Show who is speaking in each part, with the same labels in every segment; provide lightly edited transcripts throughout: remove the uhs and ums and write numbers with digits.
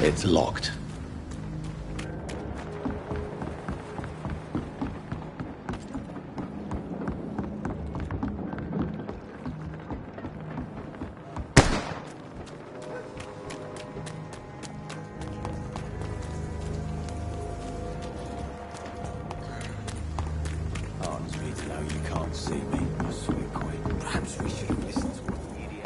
Speaker 1: It's locked.
Speaker 2: Arms me to know you can't see me, my sweet queen. Perhaps we should have listened to what the idiot...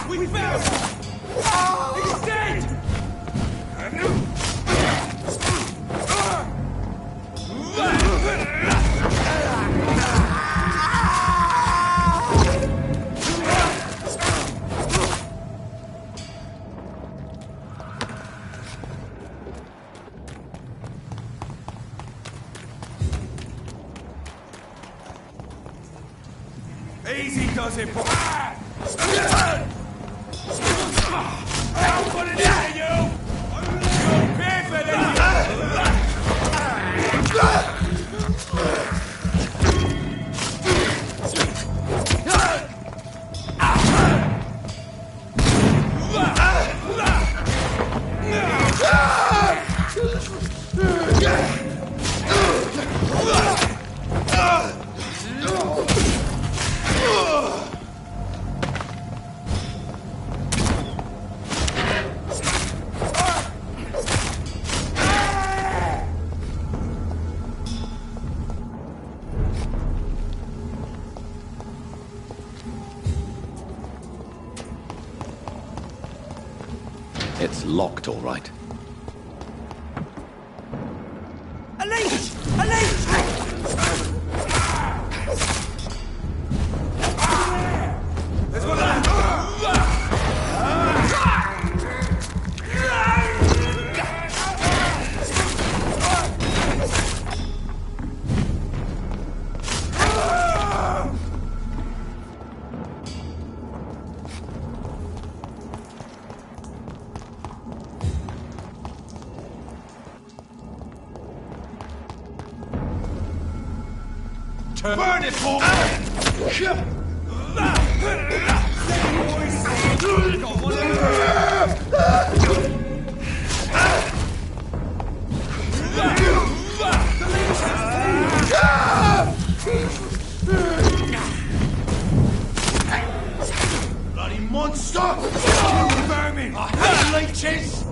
Speaker 2: We found him! He's dead! Easy does it, boy. I'll put it into you! You're perfect,
Speaker 1: It's locked, all right.
Speaker 2: A leech! A leech! There's one left! Burn it, boy! Bloody monster! Kill the vermin! I hate leeches!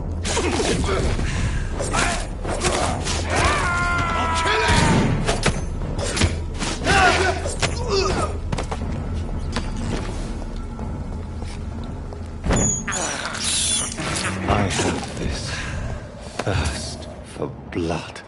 Speaker 2: I'll kill it!
Speaker 1: I have this thirst for blood.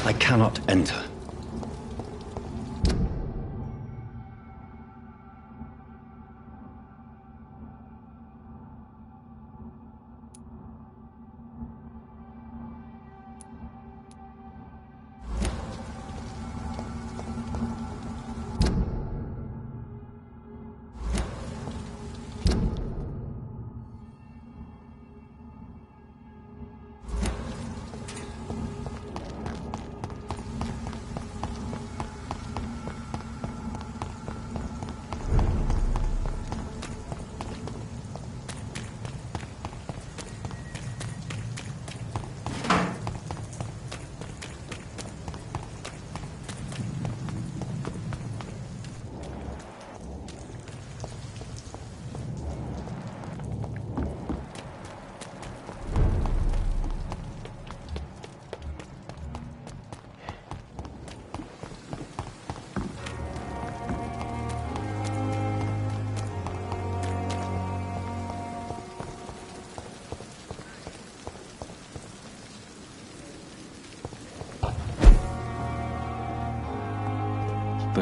Speaker 1: I cannot enter.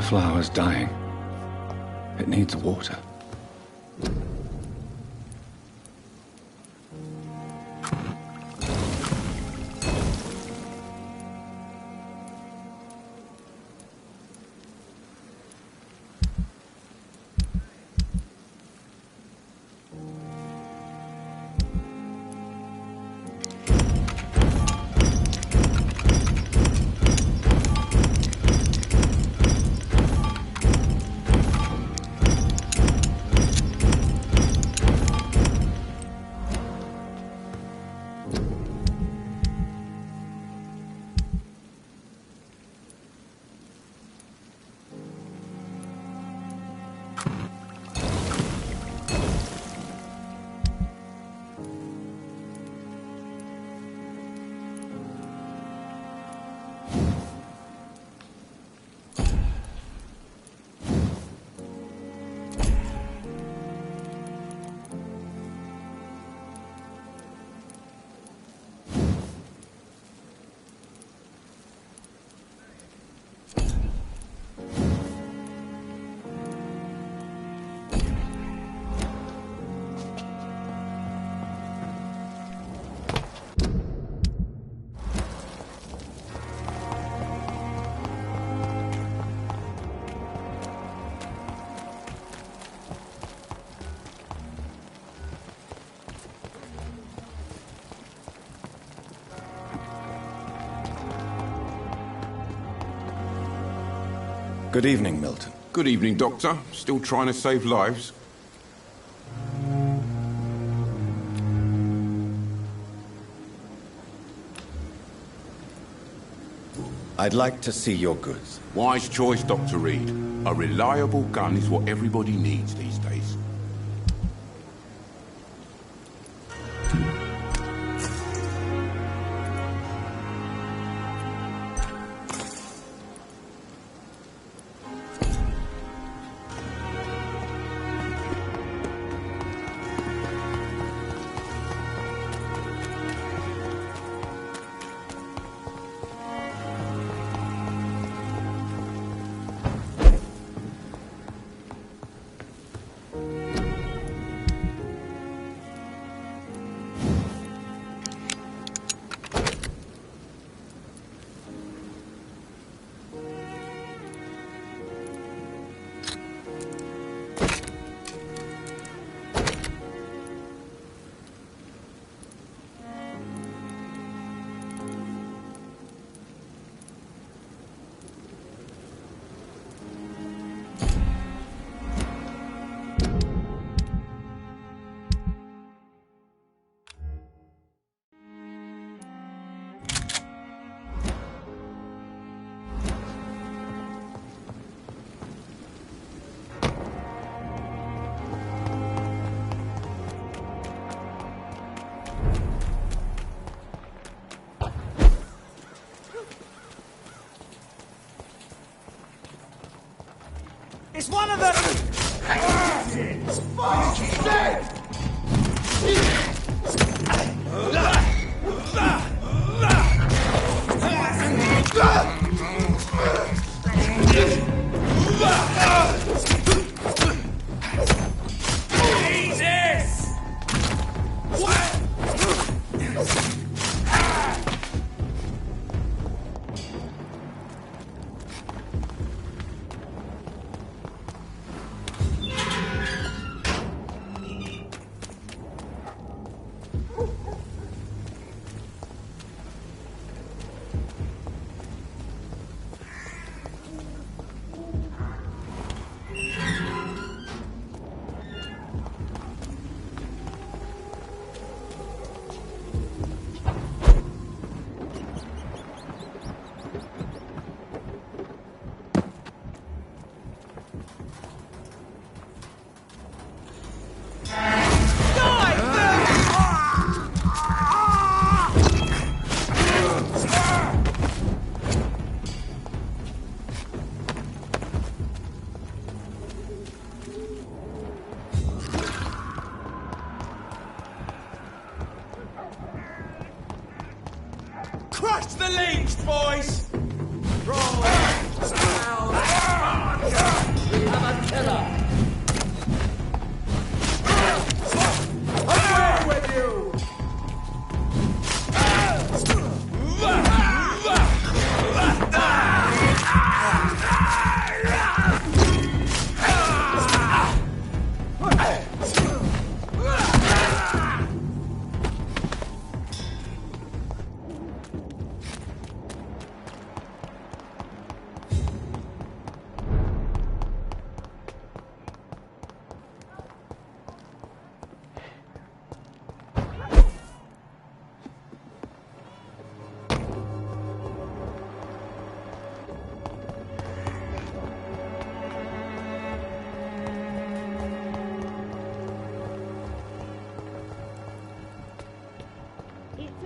Speaker 1: The flower's dying. It needs water. Good evening, Milton.
Speaker 3: Good evening, Doctor. Still trying to save lives?
Speaker 1: I'd like to see your goods.
Speaker 3: Wise choice, Dr. Reed. A reliable gun is what everybody needs these days.
Speaker 4: It's one of them! Crush the leech, boys! Roll!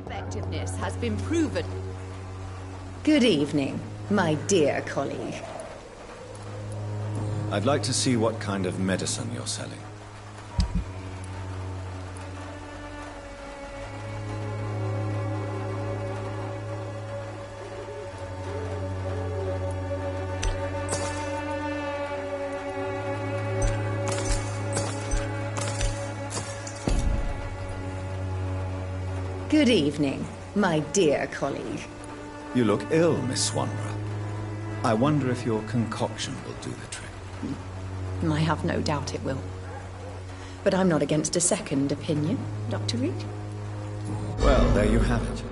Speaker 5: Effectiveness has been proven. Good evening, my dear colleague.
Speaker 6: I'd like to see what kind of medicine you're selling.
Speaker 5: Good evening, my dear colleague.
Speaker 6: You look ill, Miss Swanborough. I wonder if your concoction will do the trick.
Speaker 5: I have no doubt it will. But I'm not against a second opinion, Dr. Reed.
Speaker 6: Well, there you have it.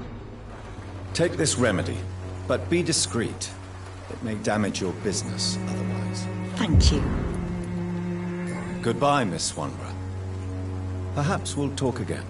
Speaker 6: Take this remedy, but be discreet. It may damage your business otherwise.
Speaker 5: Thank you.
Speaker 6: Goodbye, Miss Swanborough. Perhaps we'll talk again.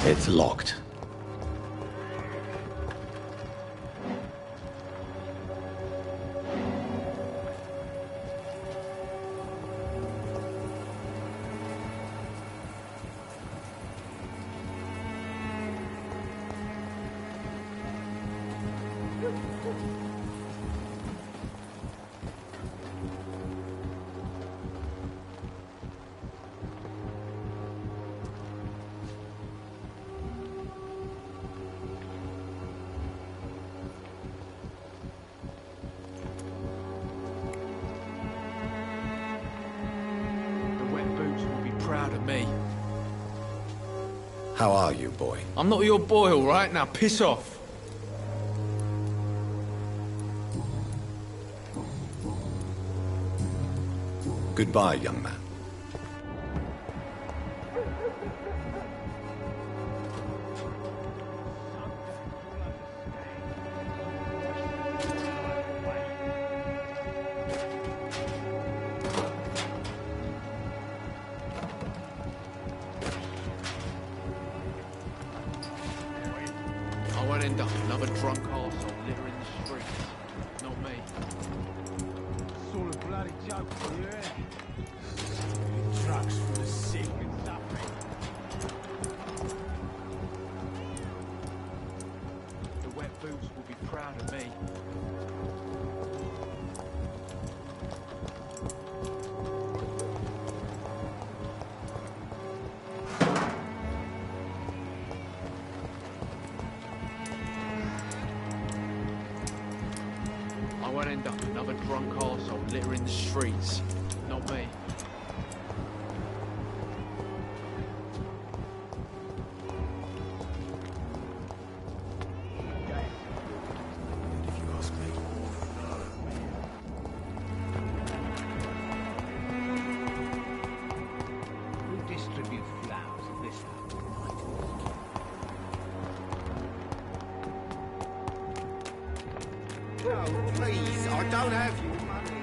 Speaker 1: It's locked.
Speaker 7: Proud of me.
Speaker 6: How are you, boy?
Speaker 7: I'm not your boy, all right? Now piss off.
Speaker 6: Goodbye, young man.
Speaker 7: I won't end up another drunk arsehole littering the streets. Not me.
Speaker 4: Sort of bloody joke for you, innit? Trucks for the sick and suffering.
Speaker 7: The wet boots will be proud of me. I won't end up another drunk arsehole littering the streets. Not me.
Speaker 2: If you ask me.
Speaker 4: Who distributes flowers at this hour?
Speaker 2: Oh, please, I don't have your money.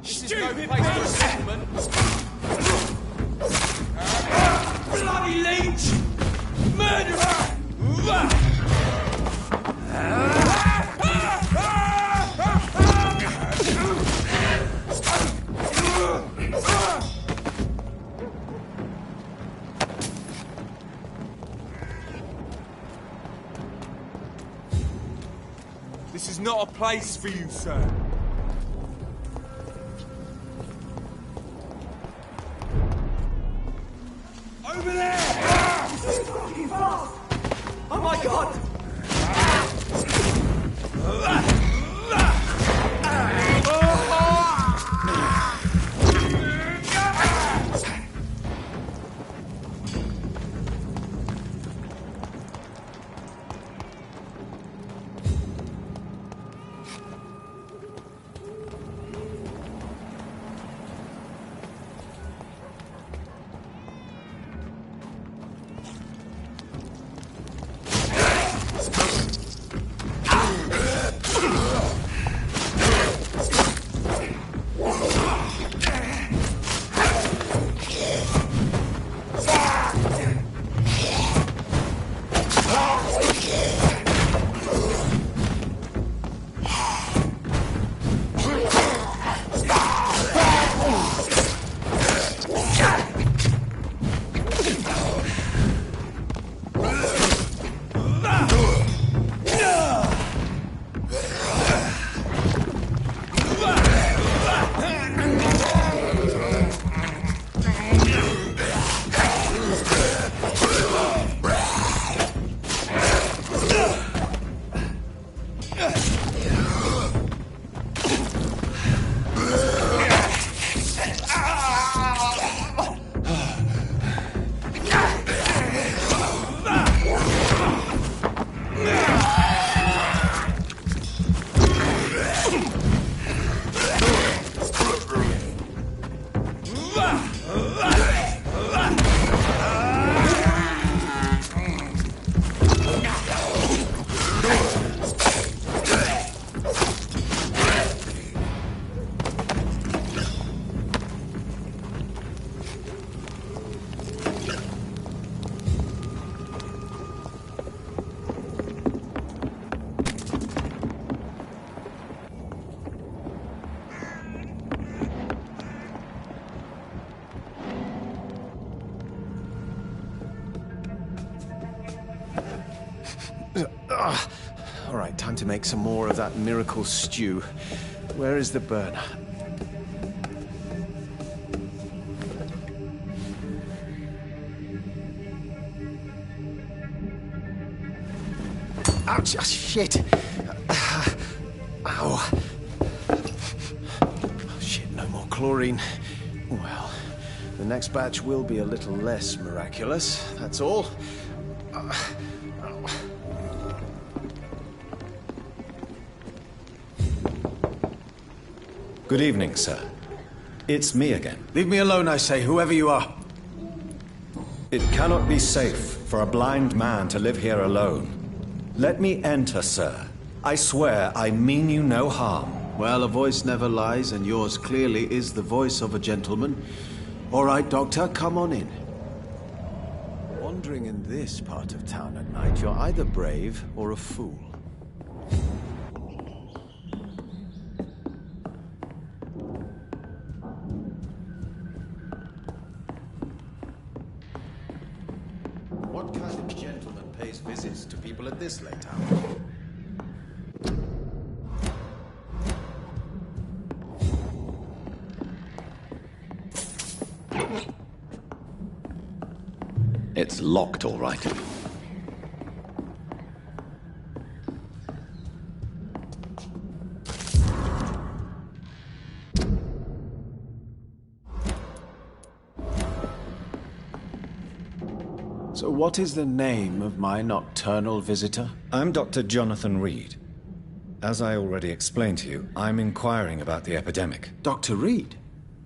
Speaker 7: Stupid place for a settlement. Bloody leech! Murderer!
Speaker 4: This is not a place for you, sir.
Speaker 2: Over there!
Speaker 6: Oh my god!
Speaker 2: All right, time to make some more of that miracle stew. Where is the burner? Ouch! Ah, shit! Ow! Oh, shit, no more chlorine. Well, the next batch will be a little less miraculous, that's all.
Speaker 6: Good evening, sir. It's me again.
Speaker 2: Leave me alone, I say, whoever you are.
Speaker 6: It cannot be safe for a blind man to live here alone. Let me enter, sir. I swear I mean you no harm.
Speaker 2: Well, a voice never lies, and yours clearly is the voice of a gentleman. All right, Doctor, come on in. Wandering in this part of town at night, you're either brave or a fool.
Speaker 6: What kind of gentleman pays visits to people at this late hour?
Speaker 1: It's locked, all right.
Speaker 2: So what is the name of my nocturnal visitor?
Speaker 6: I'm Dr. Jonathan Reed. As I already explained to you, I'm inquiring about the epidemic.
Speaker 2: Dr. Reed?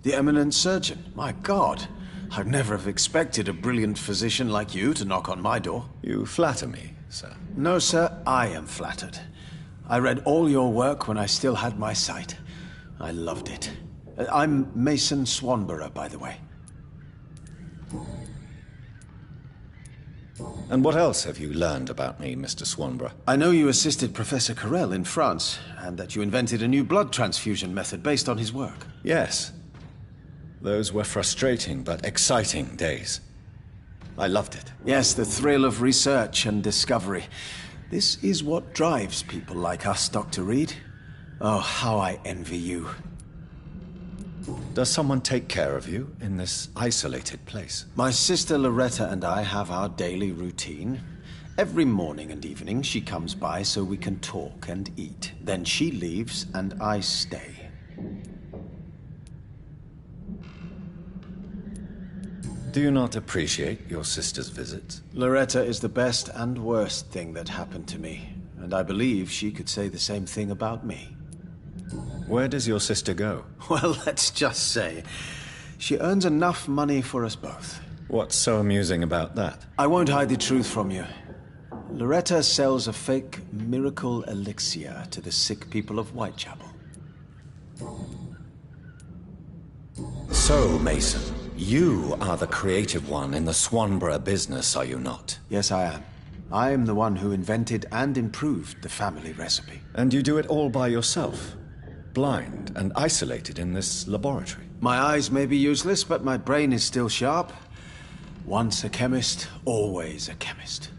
Speaker 2: The eminent surgeon? My God, I'd never have expected a brilliant physician like you to knock on my door.
Speaker 6: You flatter me, sir.
Speaker 2: No, sir, I am flattered. I read all your work when I still had my sight. I loved it. I'm Mason Swanborough, by the way.
Speaker 6: And what else have you learned about me, Mr. Swanborough?
Speaker 2: I know you assisted Professor Carell in France, and that you invented a new blood transfusion method based on his work.
Speaker 6: Yes. Those were frustrating but exciting days. I loved it.
Speaker 2: Yes, the thrill of research and discovery. This is what drives people like us, Dr. Reed. Oh, how I envy you.
Speaker 6: Does someone take care of you in this isolated place?
Speaker 2: My sister Loretta and I have our daily routine. Every morning and evening she comes by so we can talk and eat. Then she leaves and I stay.
Speaker 6: Do you not appreciate your sister's visits?
Speaker 2: Loretta is the best and worst thing that happened to me, and I believe she could say the same thing about me.
Speaker 6: Where does your sister go?
Speaker 2: Well, let's just say, she earns enough money for us both.
Speaker 6: What's so amusing about that?
Speaker 2: I won't hide the truth from you. Loretta sells a fake miracle elixir to the sick people of Whitechapel.
Speaker 6: So, Mason, you are the creative one in the Swanborough business, are you not?
Speaker 2: Yes, I am. I am the one who invented and improved the family recipe.
Speaker 6: And you do it all by yourself? Blind and isolated in this laboratory?
Speaker 2: My eyes may be useless, but my brain is still sharp. Once a chemist, always a chemist.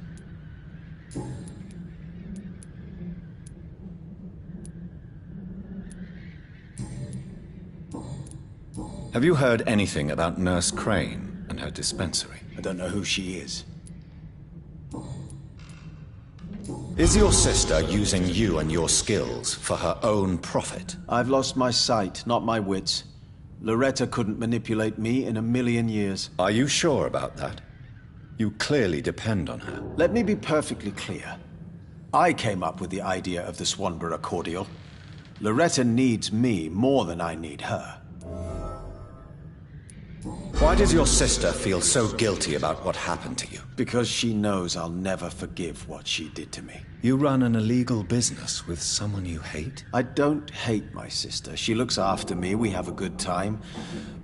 Speaker 6: Have you heard anything about Nurse Crane and her dispensary?
Speaker 2: I don't know who she is.
Speaker 6: Is your sister using you and your skills for her own profit?
Speaker 2: I've lost my sight, not my wits. Loretta couldn't manipulate me in a million years.
Speaker 6: Are you sure about that? You clearly depend on her.
Speaker 2: Let me be perfectly clear. I came up with the idea of the Swanborough cordial. Loretta needs me more than I need her.
Speaker 6: Why does your sister feel so guilty about what happened to you?
Speaker 2: Because she knows I'll never forgive what she did to me.
Speaker 6: You run an illegal business with someone you hate?
Speaker 2: I don't hate my sister. She looks after me, we have a good time.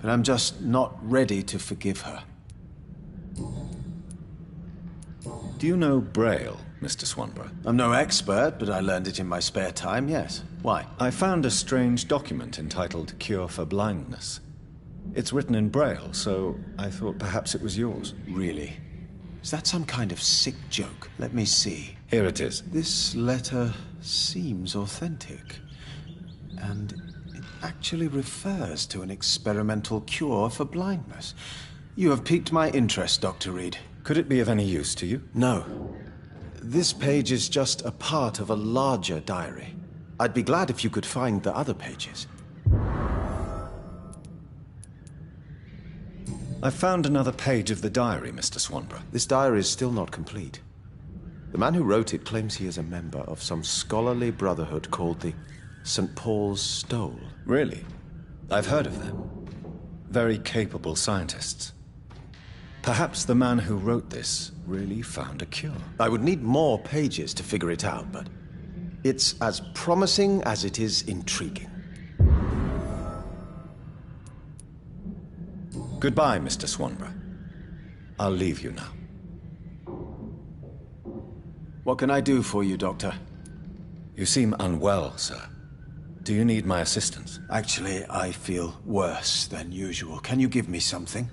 Speaker 2: But I'm just not ready to forgive her.
Speaker 6: Do you know Braille, Mr. Swanborough?
Speaker 2: I'm no expert, but I learned it in my spare time, yes. Why?
Speaker 6: I found a strange document entitled Cure for Blindness. It's written in Braille, so I thought perhaps it was yours.
Speaker 2: Really? Is that some kind of sick joke? Let me see.
Speaker 6: Here it is.
Speaker 2: This letter seems authentic. And it actually refers to an experimental cure for blindness. You have piqued my interest, Dr. Reed.
Speaker 6: Could it be of any use to you?
Speaker 2: No. This page is just a part of a larger diary. I'd be glad if you could find the other pages.
Speaker 6: I found another page of the diary, Mr. Swanborough.
Speaker 2: This diary is still not complete. The man who wrote it claims he is a member of some scholarly brotherhood called the St. Paul's Stole.
Speaker 6: Really? I've heard of them. Very capable scientists. Perhaps the man who wrote this really found a cure.
Speaker 2: I would need more pages to figure it out, but it's as promising as it is intriguing.
Speaker 6: Goodbye, Mr. Swanborough. I'll leave you now.
Speaker 2: What can I do for you, Doctor?
Speaker 6: You seem unwell, sir. Do you need my assistance?
Speaker 2: Actually, I feel worse than usual. Can you give me something?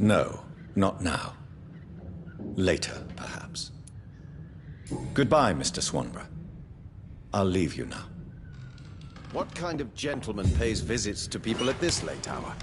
Speaker 6: No, not now. Later, perhaps. Goodbye, Mr. Swanborough. I'll leave you now.
Speaker 2: What kind of gentleman pays visits to people at this late hour?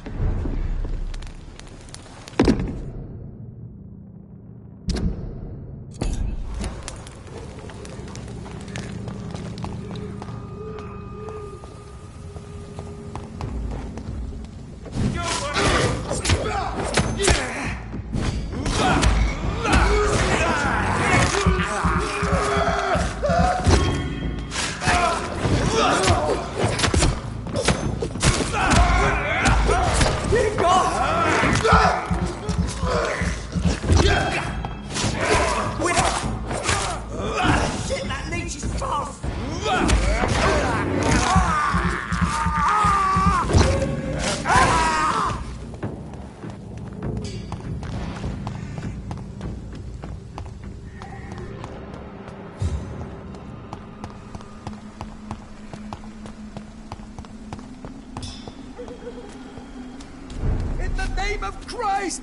Speaker 8: In the name of Christ!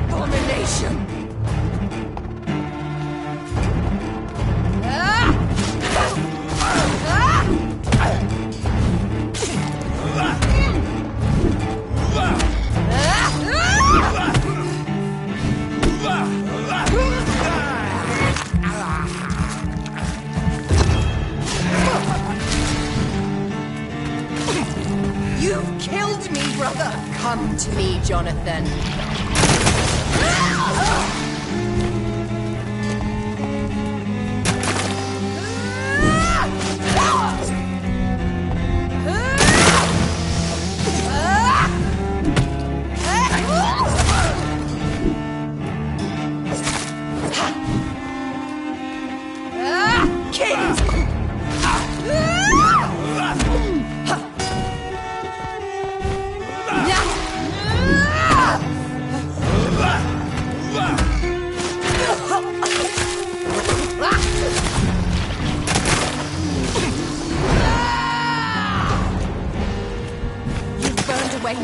Speaker 5: Abomination! You've killed me, brother! Come to me, Jonathan.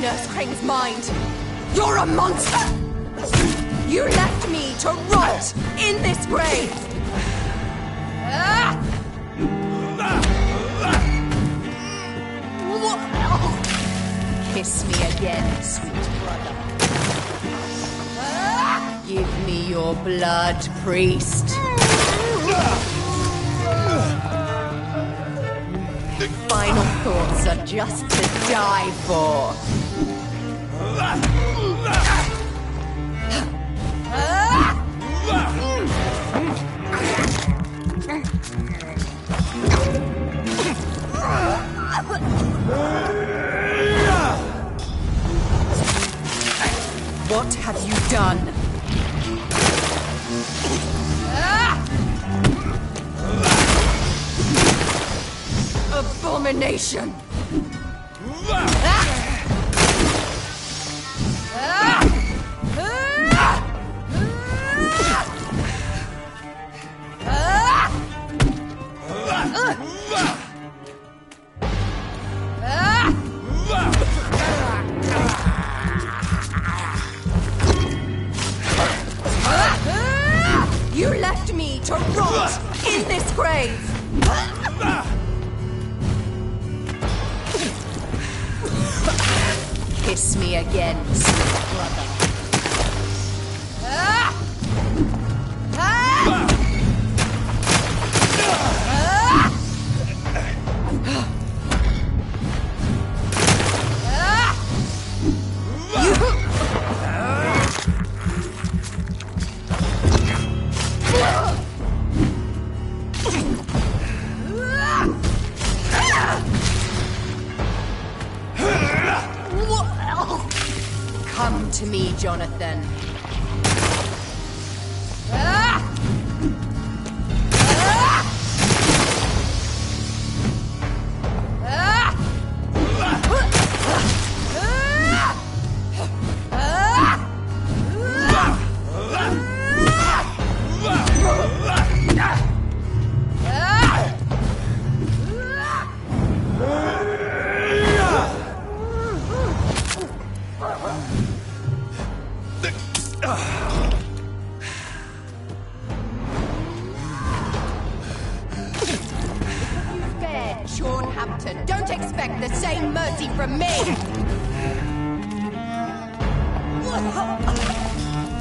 Speaker 5: Nurse Crane's mind. You're a monster! You left me to rot in this grave! Kiss me again, sweet brother. Give me your blood, priest. Final thoughts are just to die for. What have you done? Abomination! You left me to rot in this grave! Kiss me again, sweet brother. Come to me, Jonathan. Don't expect the same mercy from me!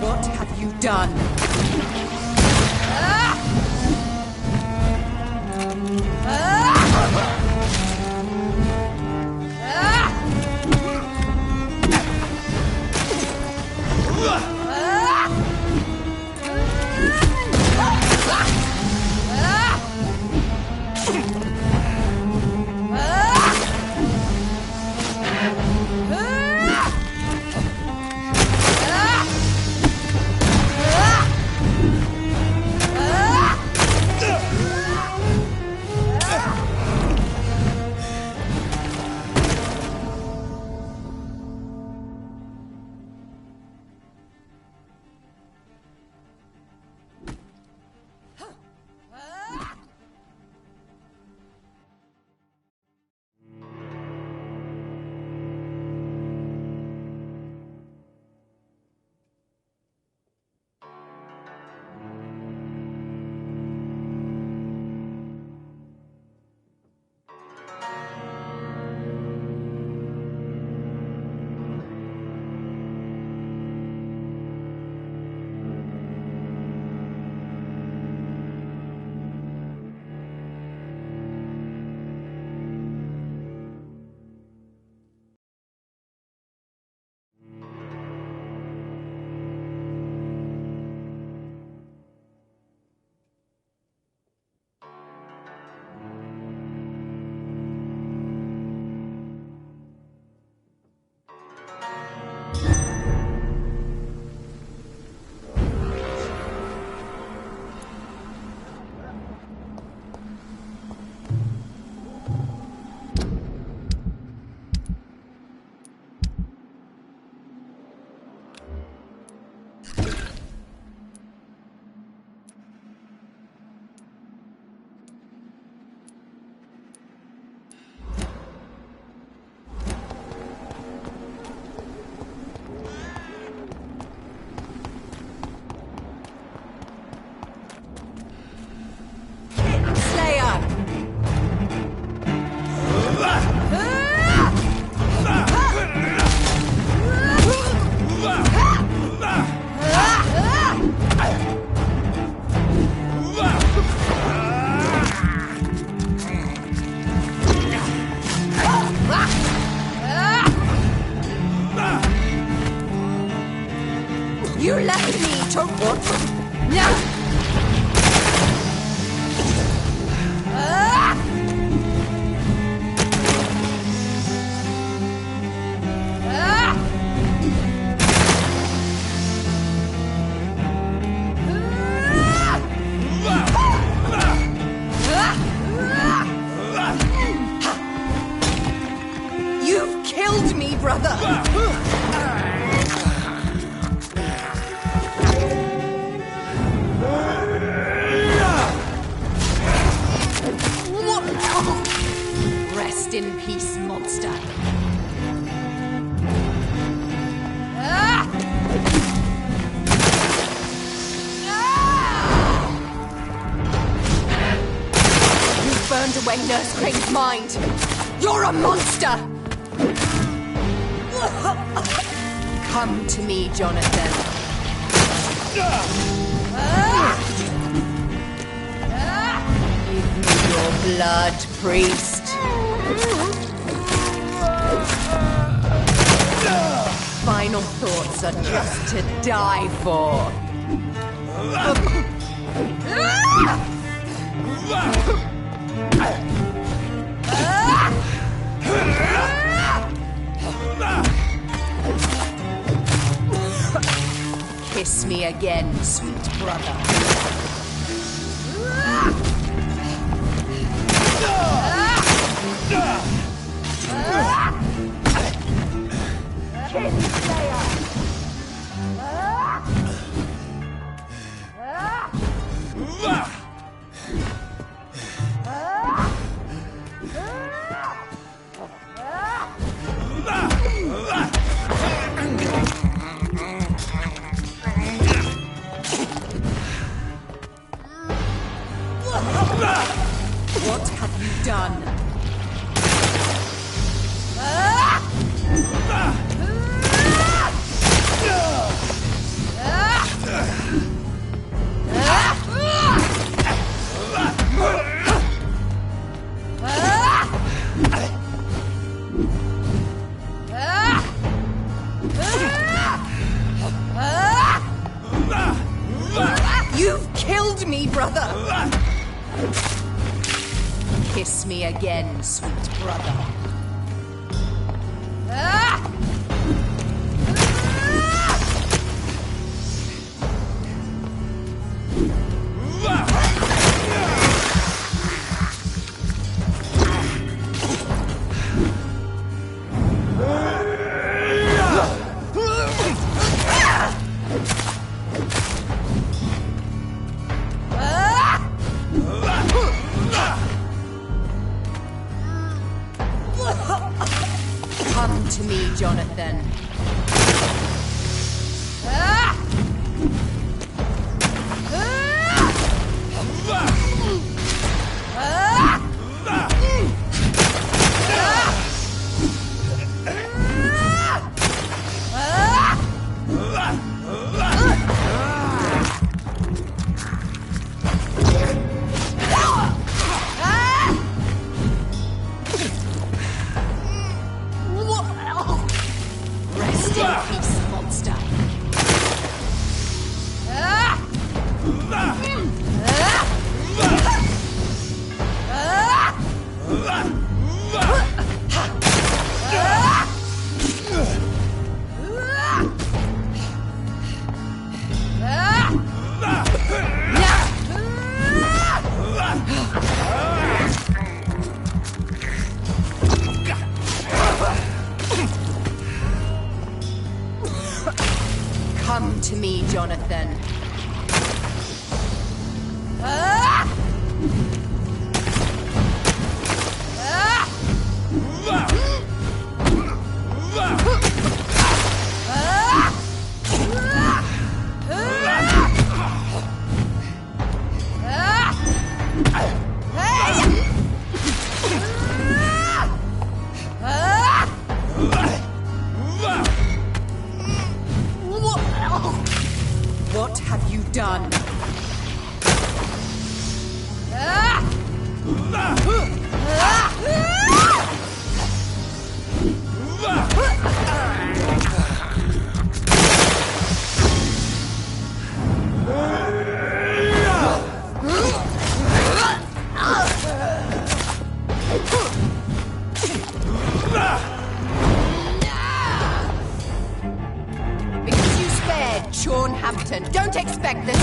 Speaker 5: What have you done? You left me to rot. Now. You've killed me, brother. Rest in peace, monster. You've burned away Nurse Crane's mind. You're a monster. Come to me, Jonathan. Give me your blood, priest. Final thoughts are just to die for. Kiss me again, sweet brother. What have you done? You've killed me, brother! Kiss me again, sweet brother. Come to me, Jonathan. Rest in peace, monster. Come to me, Jonathan. What have you done? Sean Hampton. Don't expect this.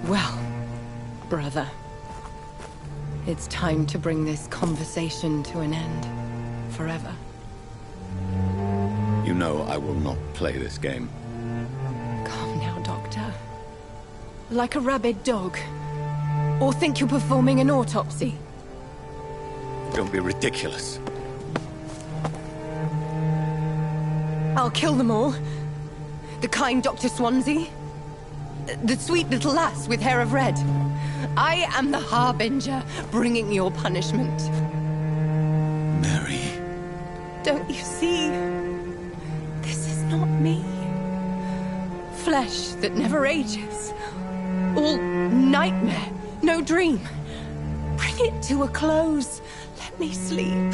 Speaker 5: Well, brother, it's time to bring this conversation to an end. Forever.
Speaker 1: You know I will not play this game.
Speaker 5: Calm now, Doctor. Like a rabid dog. Or think you're performing an autopsy.
Speaker 1: Don't be ridiculous.
Speaker 5: I'll kill them all. The kind Dr. Swansea. The sweet little lass with hair of red. I am the Harbinger, bringing your punishment.
Speaker 1: Mary.
Speaker 5: Don't you see? This is not me. Flesh that never ages. All nightmare, no dream. Bring it to a close. Let me sleep.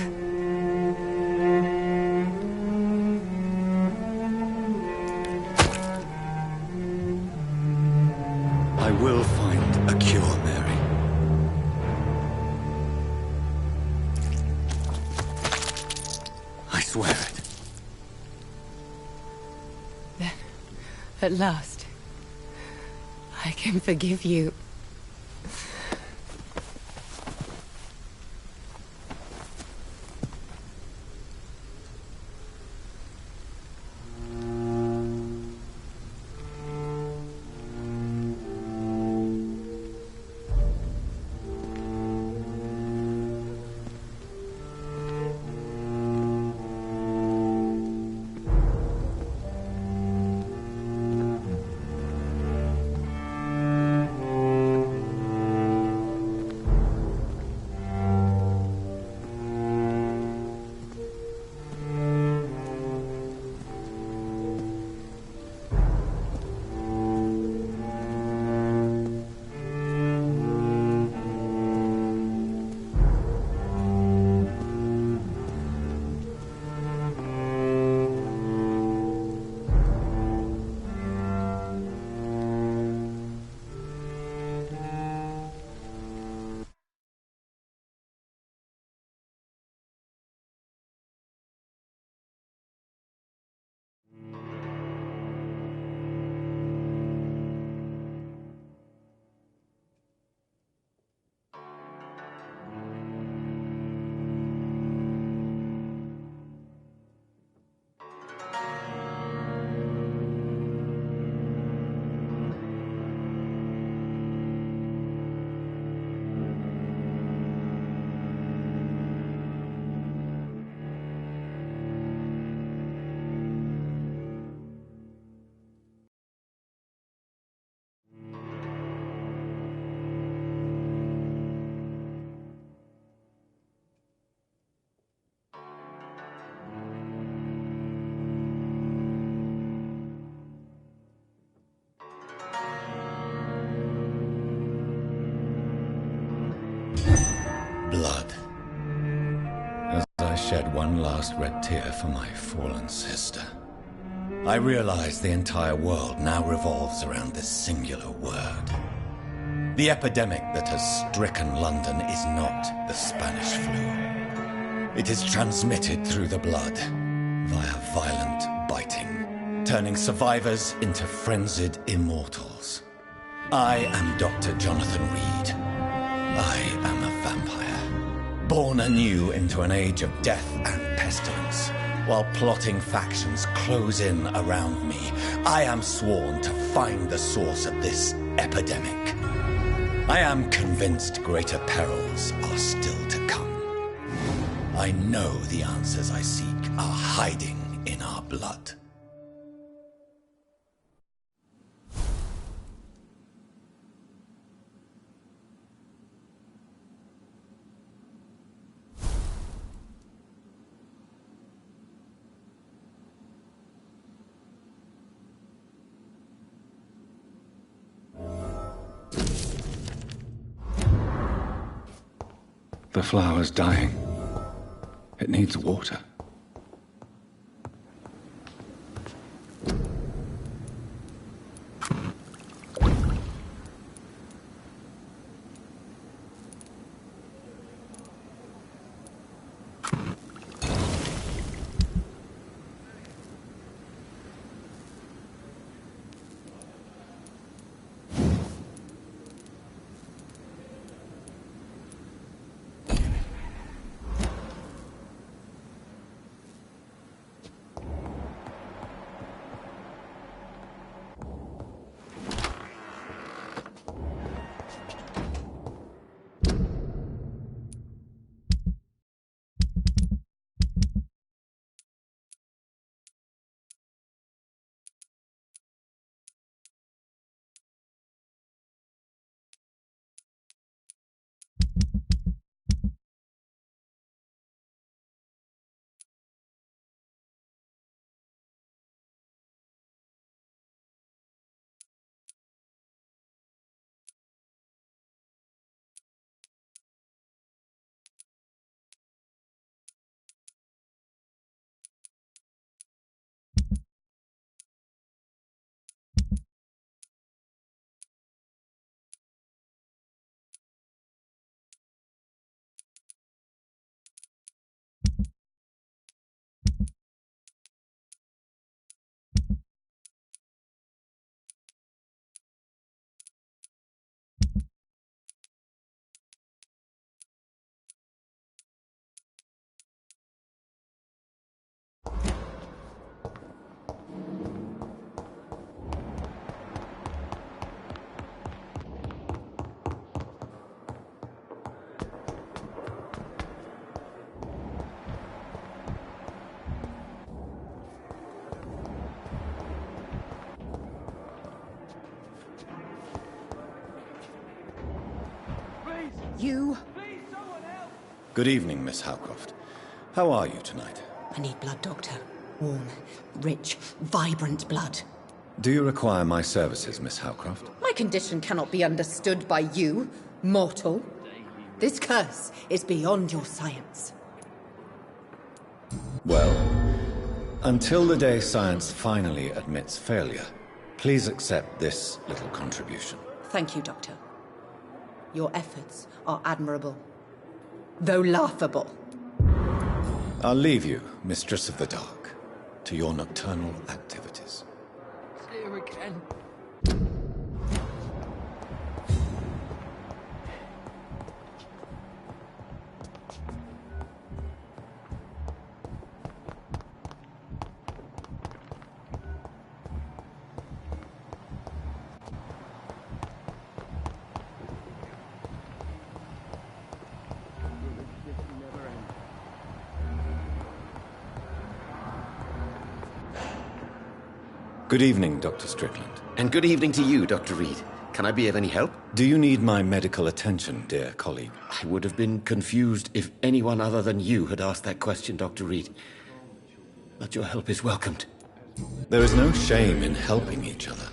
Speaker 6: I will find a cure, Mary. I swear it.
Speaker 5: Then, at last, I can forgive you.
Speaker 6: Blood. As I shed one last red tear for my fallen sister, I realize the entire world now revolves around this singular word. The epidemic that has stricken London is not the Spanish flu. It is transmitted through the blood, via violent biting, turning survivors into frenzied immortals. I am Dr. Jonathan Reed. I am a vampire, born anew into an age of death and pestilence. While plotting factions close in around me, I am sworn to find the source of this epidemic. I am convinced greater perils are still to come. I know the answers I seek are hiding in our blood.
Speaker 1: The flower's dying. It needs water.
Speaker 8: You?
Speaker 6: Good evening, Miss Howcroft. How are you tonight?
Speaker 8: I need blood, Doctor. Warm, rich, vibrant blood.
Speaker 6: Do you require my services, Miss Howcroft?
Speaker 8: My condition cannot be understood by you, mortal. This curse is beyond your science.
Speaker 6: Well, until the day science finally admits failure, please accept this little contribution.
Speaker 8: Thank you, Doctor. Your efforts are admirable, though laughable.
Speaker 6: I'll leave you, Mistress of the Dark, to your nocturnal activities.
Speaker 7: Here again.
Speaker 6: Good evening, Dr. Strickland.
Speaker 9: And good evening to you, Dr. Reed. Can I be of any help?
Speaker 6: Do you need my medical attention, dear colleague?
Speaker 9: I would have been confused if anyone other than you had asked that question, Dr. Reed. But your help is welcomed.
Speaker 6: There is no shame in helping each other.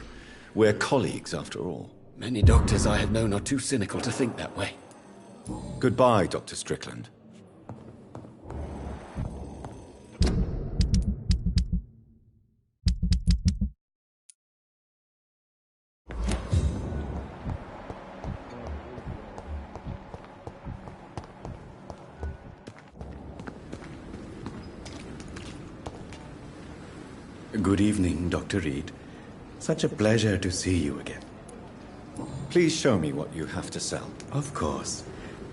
Speaker 6: We're colleagues, after all.
Speaker 9: Many doctors I have known are too cynical to think that way.
Speaker 6: Goodbye, Dr. Strickland.
Speaker 10: Good evening, Dr. Reed. Such a pleasure to see you again.
Speaker 6: Please show me what you have to sell.
Speaker 10: Of course.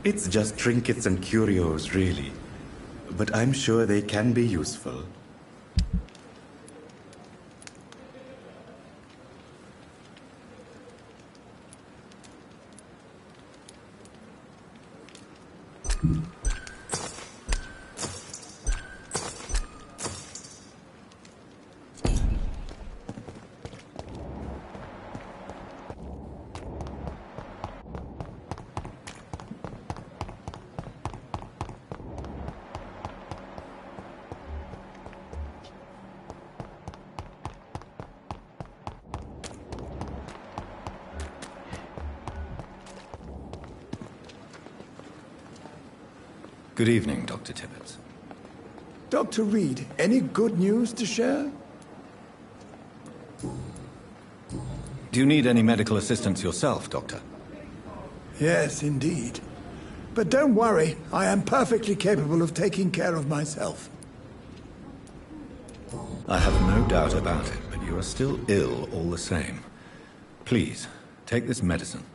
Speaker 10: It's just trinkets and curios, really. But I'm sure they can be useful.
Speaker 6: Good evening, Dr. Tibbets.
Speaker 11: Dr. Reed, any good news to share?
Speaker 6: Do you need any medical assistance yourself, Doctor?
Speaker 11: Yes, indeed. But don't worry, I am perfectly capable of taking care of myself.
Speaker 6: I have no doubt about it, but you are still ill all the same. Please, take this medicine.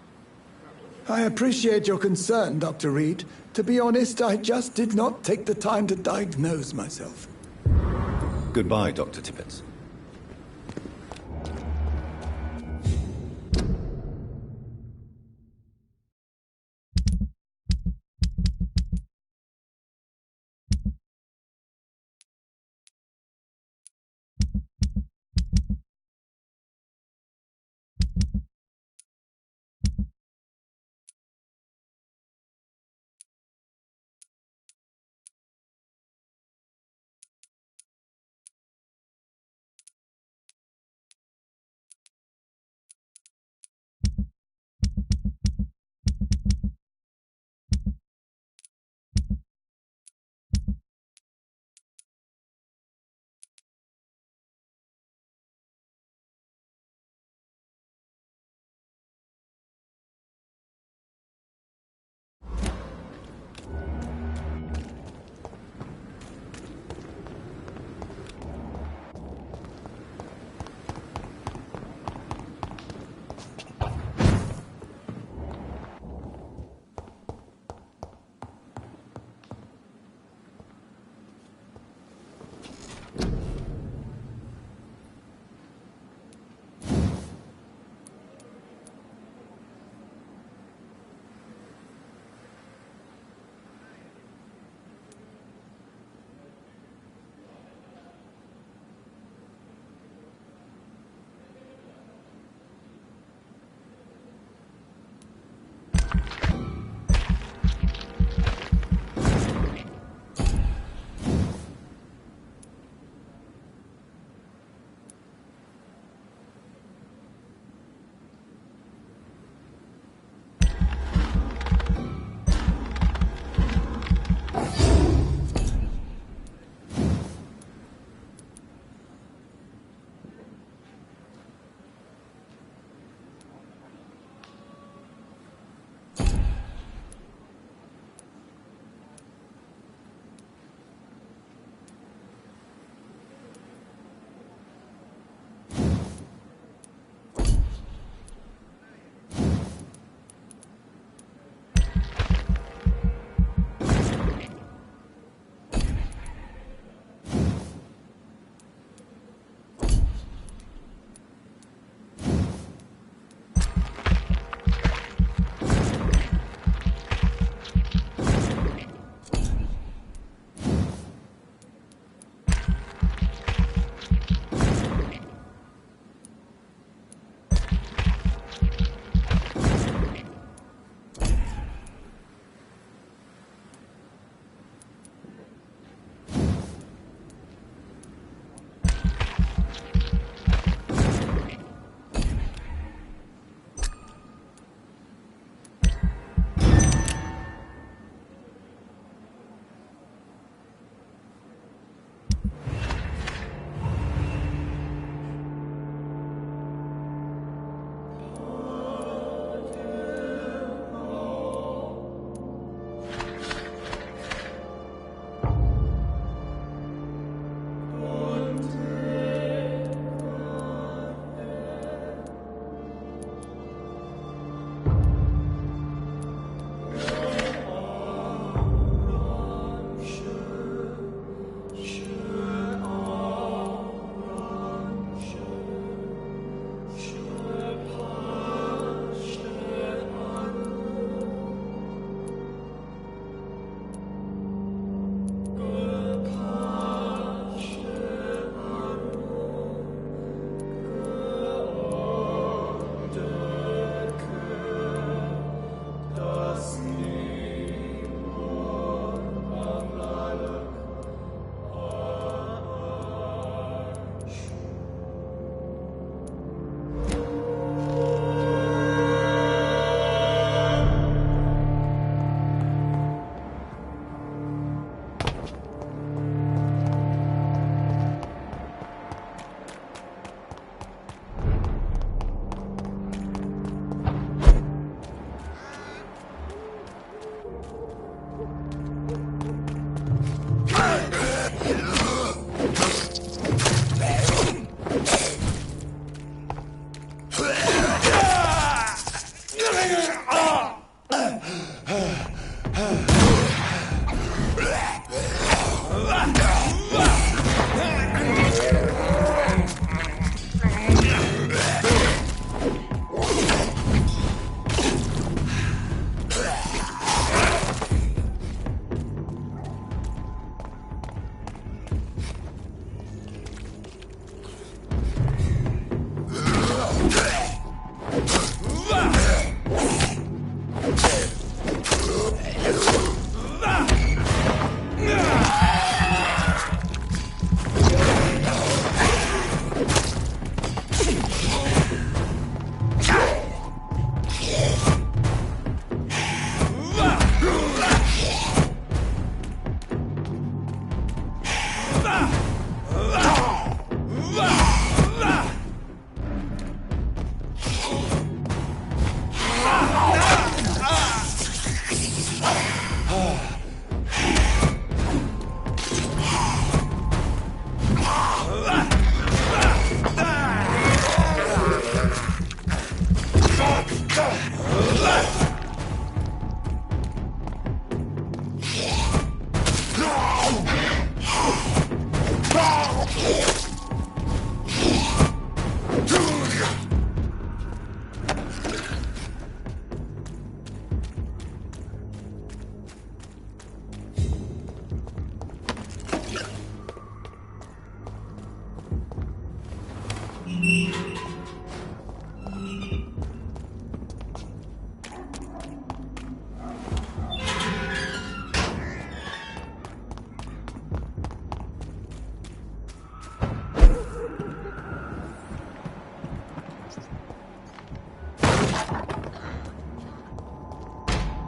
Speaker 11: I appreciate your concern, Dr. Reed. To be honest, I just did not take the time to diagnose myself.
Speaker 6: Goodbye, Dr. Tibbets.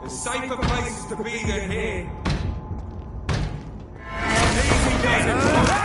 Speaker 12: Safer places to be than here. Easy does it.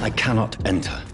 Speaker 6: I cannot enter.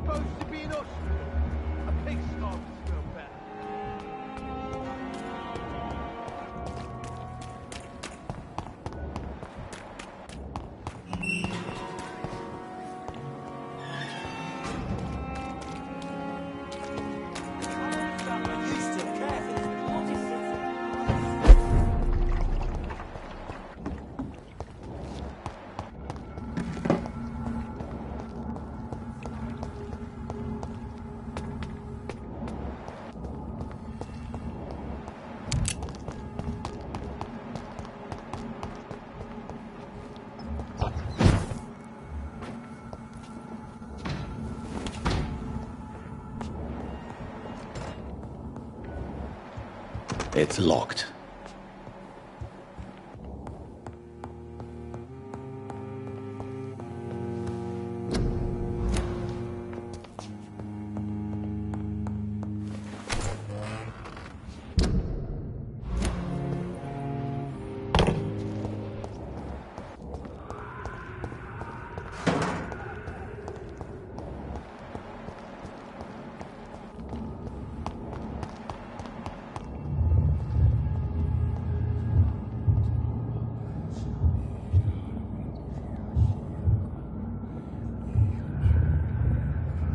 Speaker 4: supposed to be an ostrich? A pig snob would smell better.
Speaker 6: It's locked.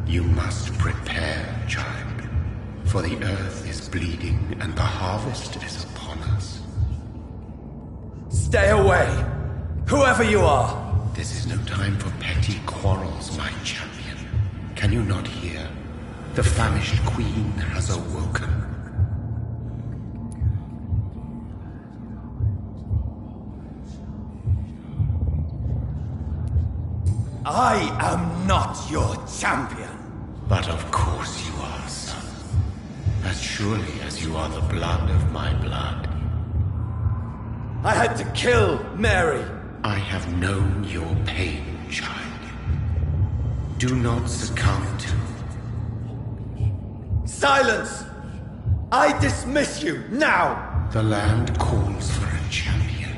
Speaker 13: You must prepare, child, for the earth is bleeding and the harvest is upon us.
Speaker 14: Stay away! Whoever you are!
Speaker 13: This is no time for petty quarrels, my champion. Can you not hear? The famished queen has awoken.
Speaker 14: I am not your champion.
Speaker 13: But of course you are, son. As surely as you are the blood of my blood.
Speaker 14: I had to kill Mary.
Speaker 13: I have known your pain, child. Do not succumb to...
Speaker 14: Silence! I dismiss you, now!
Speaker 13: The land calls for a champion.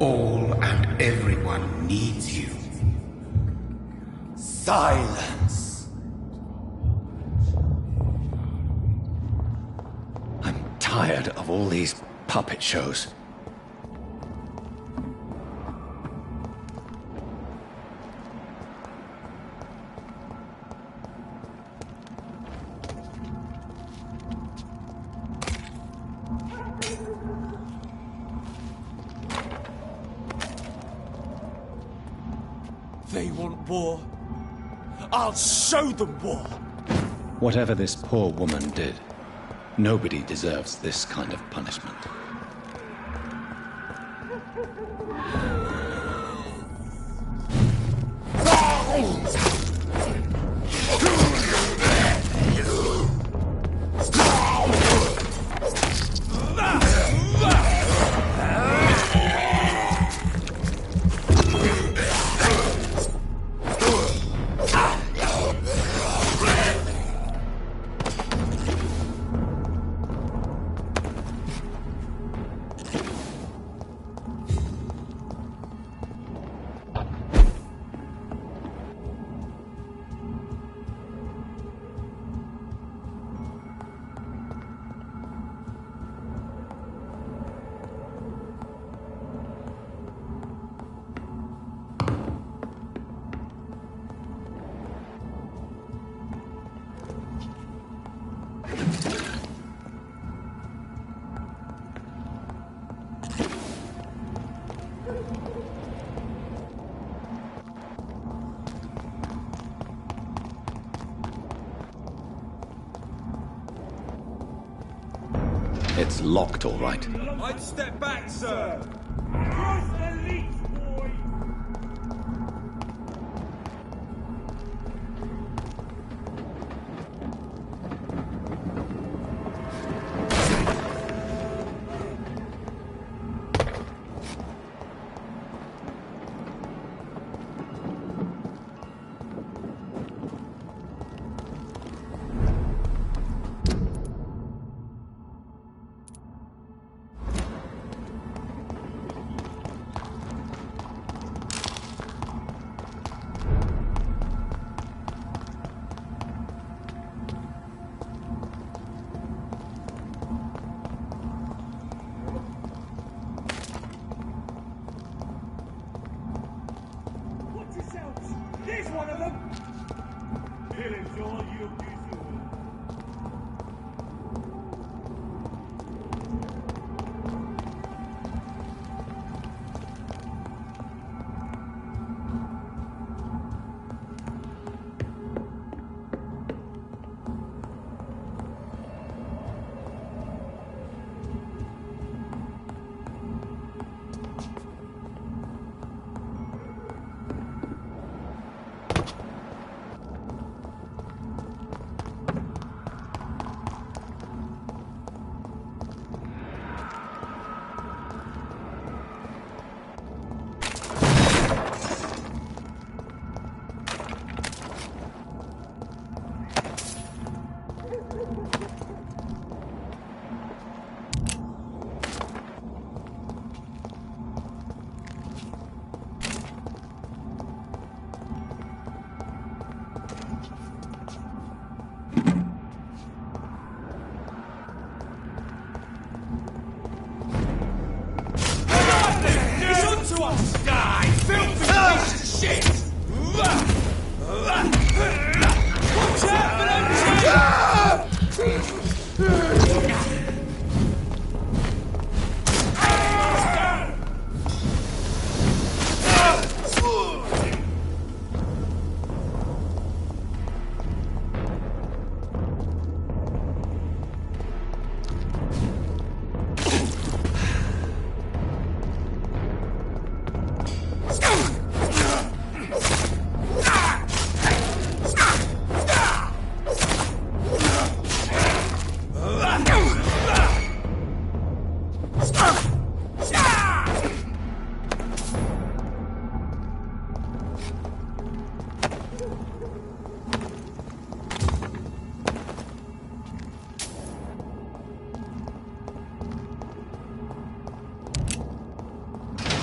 Speaker 13: All and everyone needs you.
Speaker 14: Silence!
Speaker 6: I'm tired of all these puppet shows.
Speaker 14: They want war. I'll show them war!
Speaker 6: Whatever this poor woman did, nobody deserves this kind of punishment. It's locked, all right.
Speaker 12: I'd step back, sir. Cross the leech, boy. Pillage all you deserve.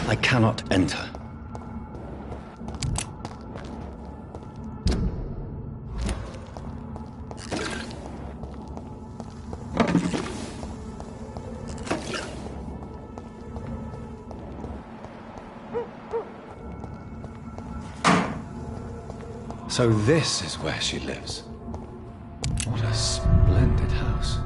Speaker 6: I cannot enter.
Speaker 1: So this is where she lives. What a splendid house.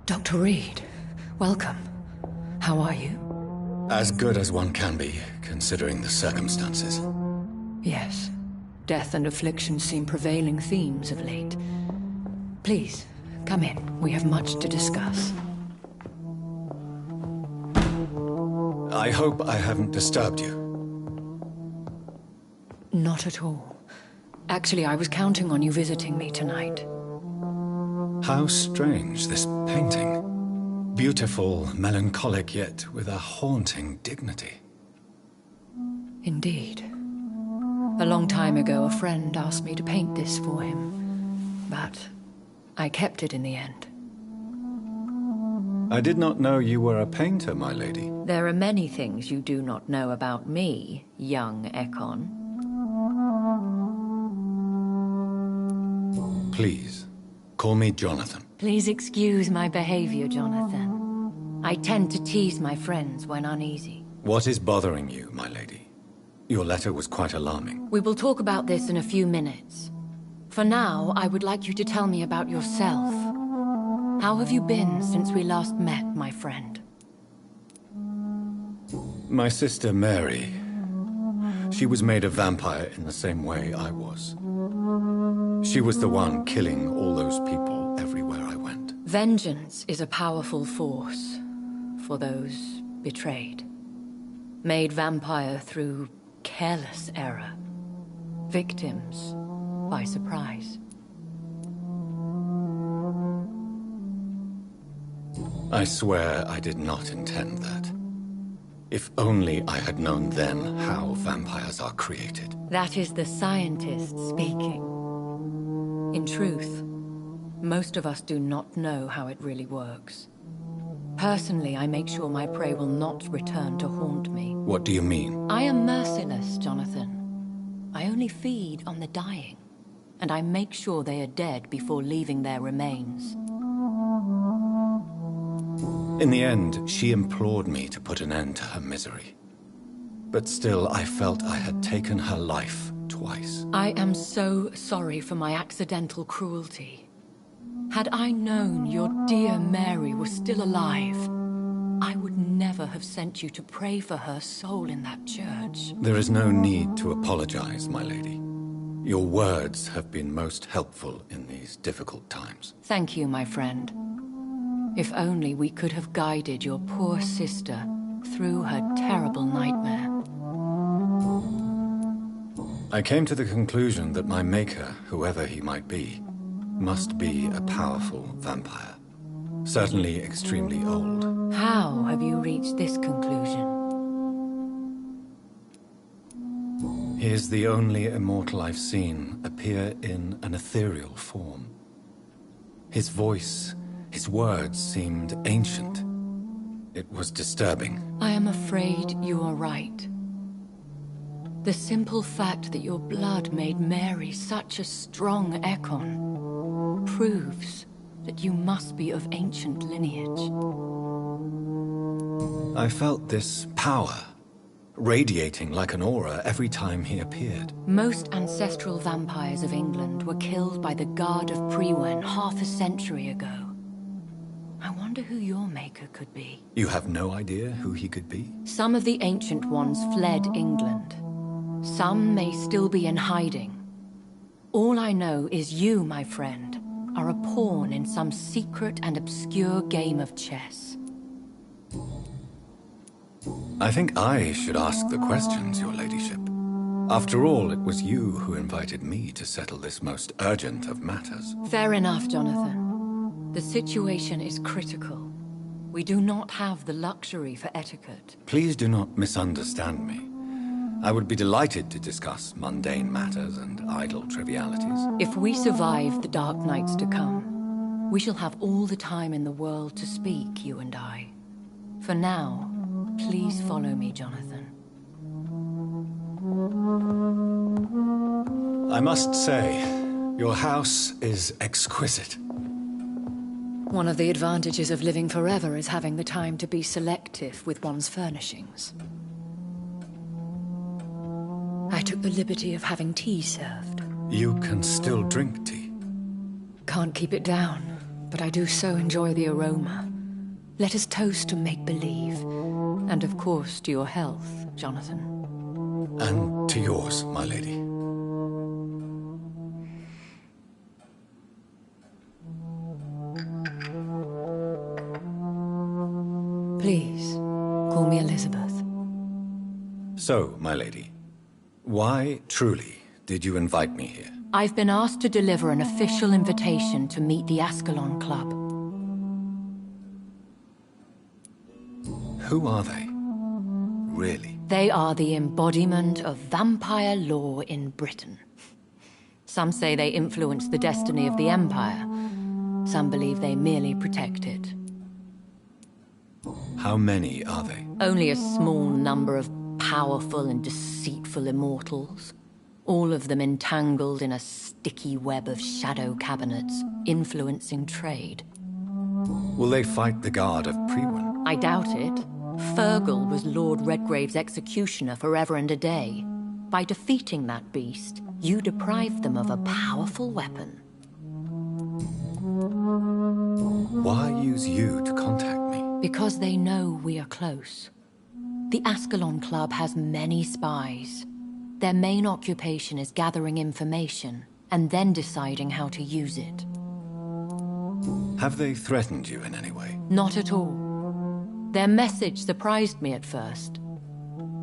Speaker 5: Dr. Reed, welcome. How are you?
Speaker 6: As good as one can be, considering the circumstances.
Speaker 5: Yes. Death and affliction seem prevailing themes of late. Please, come in. We have much to discuss.
Speaker 6: I hope I haven't disturbed you.
Speaker 5: Not at all. Actually, I was counting on you visiting me tonight.
Speaker 6: How strange, this painting. Beautiful, melancholic, yet with a haunting dignity.
Speaker 5: Indeed. A long time ago, a friend asked me to paint this for him, but I kept it in the end.
Speaker 6: I did not know you were a painter, my lady.
Speaker 5: There are many things you do not know about me, young Ekon.
Speaker 6: Please, call me Jonathan.
Speaker 5: Please excuse my behavior, Jonathan. I tend to tease my friends when uneasy.
Speaker 6: What is bothering you, my lady? Your letter was quite alarming.
Speaker 5: We will talk about this in a few minutes. For now, I would like you to tell me about yourself. How have you been since we last met, my friend?
Speaker 6: My sister Mary. She was made a vampire in the same way I was. She was the one killing all those people everywhere I went.
Speaker 5: Vengeance is a powerful force for those betrayed. Made vampire through careless error. Victims by surprise.
Speaker 6: I swear I did not intend that. If only I had known then how vampires are created.
Speaker 5: That is the scientist speaking. In truth, most of us do not know how it really works. Personally, I make sure my prey will not return to haunt me.
Speaker 6: What do you mean?
Speaker 5: I am merciless, Jonathan. I only feed on the dying, and I make sure they are dead before leaving their remains.
Speaker 6: In the end, she implored me to put an end to her misery. But still, I felt I had taken her life twice.
Speaker 5: I am so sorry for my accidental cruelty. Had I known your dear Mary was still alive, I would never have sent you to pray for her soul in that church.
Speaker 6: There is no need to apologize, my lady. Your words have been most helpful in these difficult times.
Speaker 5: Thank you, my friend. If only we could have guided your poor sister through her terrible nightmare.
Speaker 6: I came to the conclusion that my maker, whoever he might be, must be a powerful vampire. Certainly extremely old.
Speaker 5: How have you reached this conclusion?
Speaker 6: He is the only immortal I've seen appear in an ethereal form. His voice, his words seemed ancient. It was disturbing.
Speaker 5: I am afraid you are right. The simple fact that your blood made Mary such a strong Ekon proves that you must be of ancient lineage.
Speaker 6: I felt this power, radiating like an aura every time he appeared.
Speaker 5: Most ancestral vampires of England were killed by the Guard of Priwen half a century ago. I wonder who your maker could be.
Speaker 6: You have no idea who he could be?
Speaker 5: Some of the ancient ones fled England. Some may still be in hiding. All I know is you, my friend, are a pawn in some secret and obscure game of chess.
Speaker 6: I think I should ask the questions, your ladyship. After all, it was you who invited me to settle this most urgent of matters.
Speaker 5: Fair enough, Jonathan. The situation is critical. We do not have the luxury for etiquette.
Speaker 6: Please do not misunderstand me. I would be delighted to discuss mundane matters and idle trivialities.
Speaker 5: If we survive the dark nights to come, we shall have all the time in the world to speak, you and I. For now, please follow me, Jonathan.
Speaker 6: I must say, your house is exquisite.
Speaker 5: One of the advantages of living forever is having the time to be selective with one's furnishings. I took the liberty of having tea served.
Speaker 6: You can still drink tea?
Speaker 5: Can't keep it down, but I do so enjoy the aroma. Let us toast to make-believe. And of course to your health, Jonathan.
Speaker 6: And to yours, my lady.
Speaker 5: Please, call me Elizabeth.
Speaker 6: So, my lady, why, truly, did you invite me here?
Speaker 5: I've been asked to deliver an official invitation to meet the Ascalon Club.
Speaker 6: Who are they? Really?
Speaker 5: They are the embodiment of vampire law in Britain. Some say they influence the destiny of the Empire. Some believe they merely protect it.
Speaker 6: How many are they?
Speaker 5: Only a small number of powerful and deceitful immortals. All of them entangled in a sticky web of shadow cabinets, influencing trade.
Speaker 6: Will they fight the Guard of Priwen?
Speaker 5: I doubt it. Fergal was Lord Redgrave's executioner forever and a day. By defeating that beast, you deprived them of a powerful weapon.
Speaker 6: Why use you to contact me?
Speaker 5: Because they know we are close. The Ascalon Club has many spies. Their main occupation is gathering information, and then deciding how to use it.
Speaker 6: Have they threatened you in any way?
Speaker 5: Not at all. Their message surprised me at first.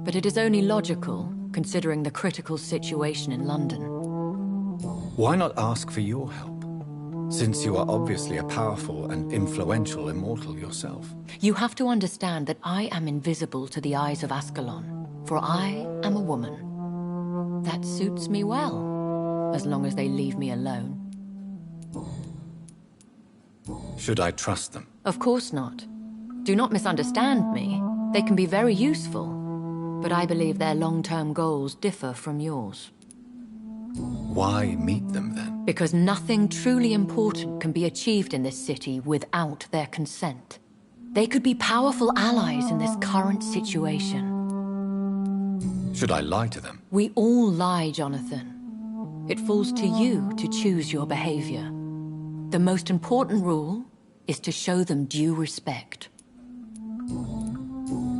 Speaker 5: But it is only logical, considering the critical situation in London.
Speaker 6: Why not ask for your help? Since you are obviously a powerful and influential immortal yourself.
Speaker 15: You have to understand that I am invisible to the eyes of Ascalon, for I am a woman. That suits me well, as long as they leave me alone.
Speaker 6: Should I trust them?
Speaker 15: Of course not. Do not misunderstand me. They can be very useful, but I believe their long-term goals differ from yours.
Speaker 6: Why meet them then?
Speaker 15: Because nothing truly important can be achieved in this city without their consent. They could be powerful allies in this current situation.
Speaker 6: Should I lie to them?
Speaker 15: We all lie, Jonathan. It falls to you to choose your behavior. The most important rule is to show them due respect.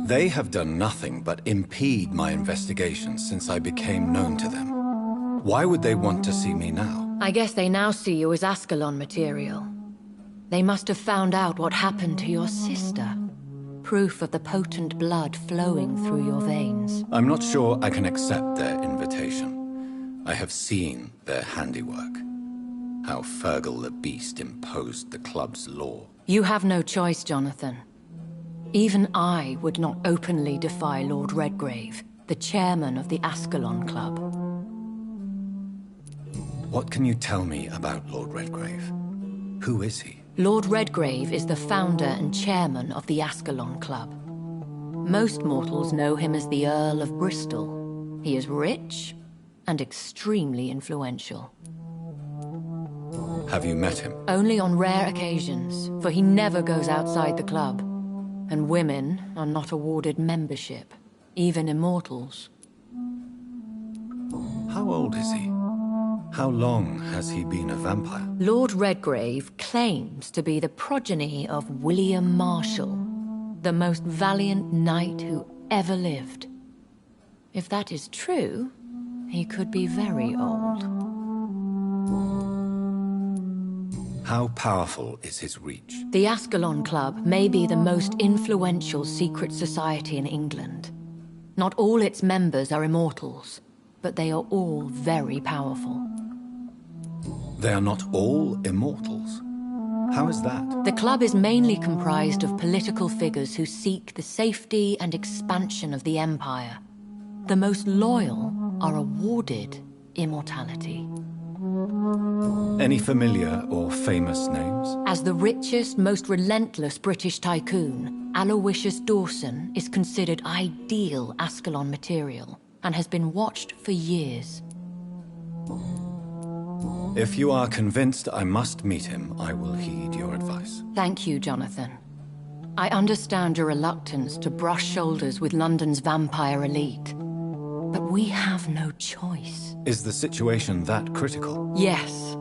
Speaker 6: They have done nothing but impede my investigations since I became known to them. Why would they want to see me now?
Speaker 15: I guess they now see you as Ascalon material. They must have found out what happened to your sister. Proof of the potent blood flowing through your veins.
Speaker 6: I'm not sure I can accept their invitation. I have seen their handiwork. How Fergal the Beast imposed the club's law.
Speaker 15: You have no choice, Jonathan. Even I would not openly defy Lord Redgrave, the chairman of the Ascalon Club.
Speaker 6: What can you tell me about Lord Redgrave? Who is he?
Speaker 15: Lord Redgrave is the founder and chairman of the Ascalon Club. Most mortals know him as the Earl of Bristol. He is rich and extremely influential.
Speaker 6: Have you met him?
Speaker 15: Only on rare occasions, for he never goes outside the club. And women are not awarded membership, even immortals.
Speaker 6: How old is he? How long has he been a vampire?
Speaker 15: Lord Redgrave claims to be the progeny of William Marshall, the most valiant knight who ever lived. If that is true, he could be very old.
Speaker 6: How powerful is his reach?
Speaker 15: The Ascalon Club may be the most influential secret society in England. Not all its members are immortals, but they are all very powerful.
Speaker 6: They are not all immortals. How is that?
Speaker 15: The club is mainly comprised of political figures who seek the safety and expansion of the Empire. The most loyal are awarded immortality.
Speaker 6: Any familiar or famous names?
Speaker 15: As the richest, most relentless British tycoon, Aloysius Dawson is considered ideal Ascalon material and has been watched for years.
Speaker 6: If you are convinced I must meet him, I will heed your advice.
Speaker 15: Thank you, Jonathan. I understand your reluctance to brush shoulders with London's vampire elite, but we have no choice.
Speaker 6: Is the situation that critical?
Speaker 15: Yes.